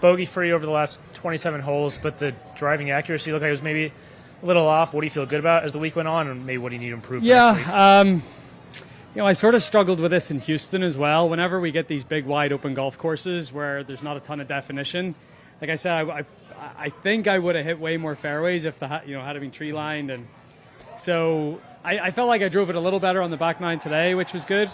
Bogey free over the last 27 holes, but the driving accuracy looked like it was maybe a little off. What do you feel good about as the week went on, and maybe what do you need to improve? Yeah, I sort of struggled with this in Houston as well. Whenever we get these big, wide open golf courses where there's not a ton of definition, like I said, I think I would have hit way more fairways if had it been tree lined, and so I felt like I drove it a little better on the back nine today, which was good.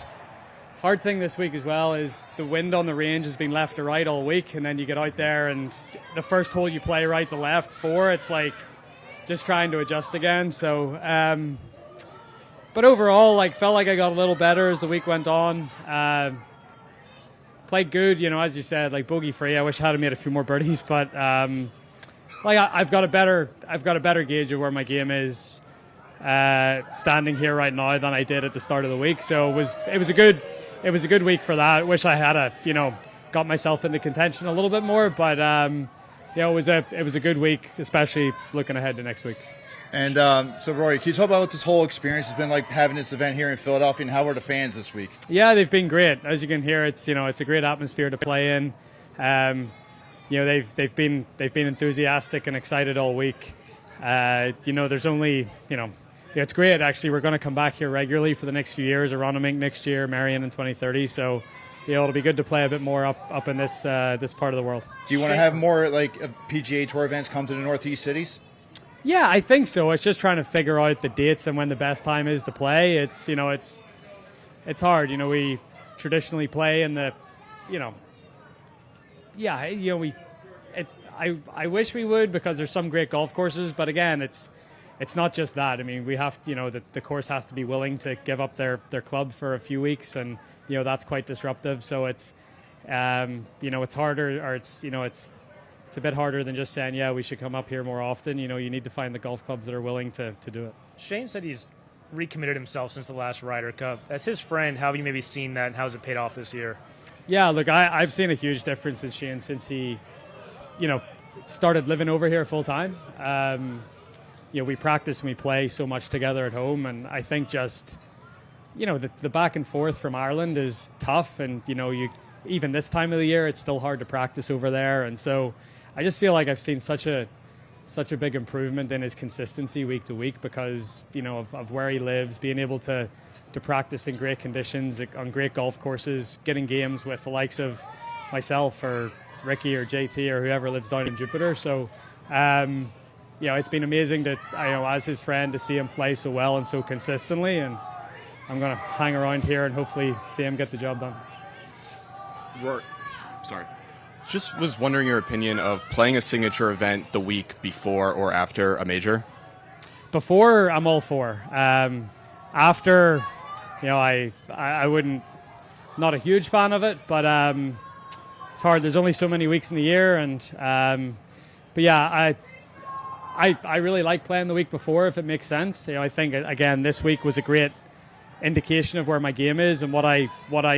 Hard thing this week as well is the wind on the range has been left to right all week, and then you get out there and the first hole you play right to left 4, it's like just trying to adjust again. So, but overall, felt like I got a little better as the week went on. Played good, as you said, bogey free. I wish I had made a few more birdies, but I've got a better gauge of where my game is standing here right now than I did at the start of the week. So it was a good week for that. I wish I had got myself into contention a little bit more, but it was a good week, especially looking ahead to next week. And so, Rory, can you talk about what this whole experience has been like having this event here in Philadelphia, and how were the fans this week? Yeah, they've been great. As you can hear, it's a great atmosphere to play in. They've been enthusiastic and excited all week. There's only it's great actually. We're going to come back here regularly for the next few years. Aronimink next year, Marion in 2030. So it'll be good to play a bit more up in this part of the world. Do you want to have more PGA Tour events come to the Northeast cities? Yeah, I think so. It's just trying to figure out the dates and when the best time is to play. It's hard. We traditionally play in the, I wish we would, because there's some great golf courses, but again, it's not just that. I mean, we have to, the course has to be willing to give up their club for a few weeks, and that's quite disruptive. So it's it's harder, or it's a bit harder than just saying, yeah, we should come up here more often. You need to find the golf clubs that are willing to do it. Shane said he's recommitted himself since the last Ryder Cup. As his friend, how have you maybe seen that, and how's it paid off this year? Yeah, look, I've seen a huge difference in Shane since he, started living over here full time. We practice and we play so much together at home, and I think just, the back and forth from Ireland is tough, and even this time of the year, it's still hard to practice over there, and so I just feel like I've seen such a big improvement in his consistency week to week because of where he lives, being able to practice in great conditions on great golf courses, getting games with the likes of myself or Ricky or JT or whoever lives down in Jupiter. So it's been amazing to as his friend to see him play so well and so consistently, and I'm going to hang around here and hopefully see him get the job done. Just was wondering your opinion of playing a signature event the week before or after a major. Before, I'm all for. After, I wouldn't. Not a huge fan of it, but it's hard. There's only so many weeks in the year, and but yeah, I really like playing the week before if it makes sense. I think again this week was a great indication of where my game is and what I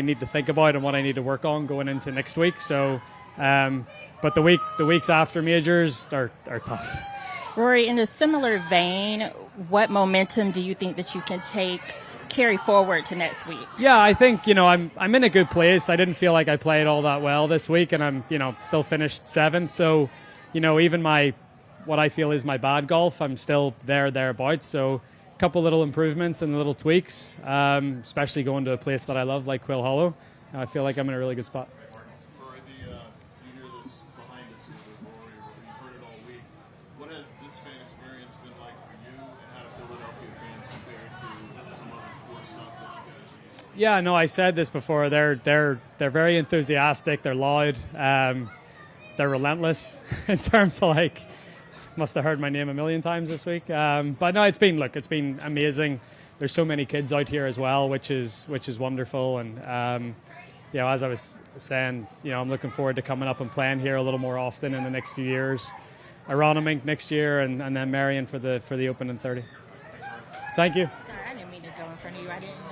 need to think about and what I need to work on going into next week. So. But the weeks after majors are tough. Rory, in a similar vein, what momentum do you think that you can carry forward to next week? Yeah, I think I'm in a good place. I didn't feel like I played all that well this week, and I'm still finished 7th. So even what I feel is my bad golf, I'm still thereabouts. So a couple little improvements and little tweaks, especially going to a place that I love like Quill Hollow. I feel like I'm in a really good spot. Yeah, no, I said this before. They're very enthusiastic. They're loud. They're relentless in terms of must have heard my name a million times this week. But no, it's been amazing. There's so many kids out here as well, which is wonderful. And as I was saying, I'm looking forward to coming up and playing here a little more often in the next few years. Aronimink next year, and then Marion for the Open in 30. Thank you. Sorry, I didn't mean to go in front of you. I didn't.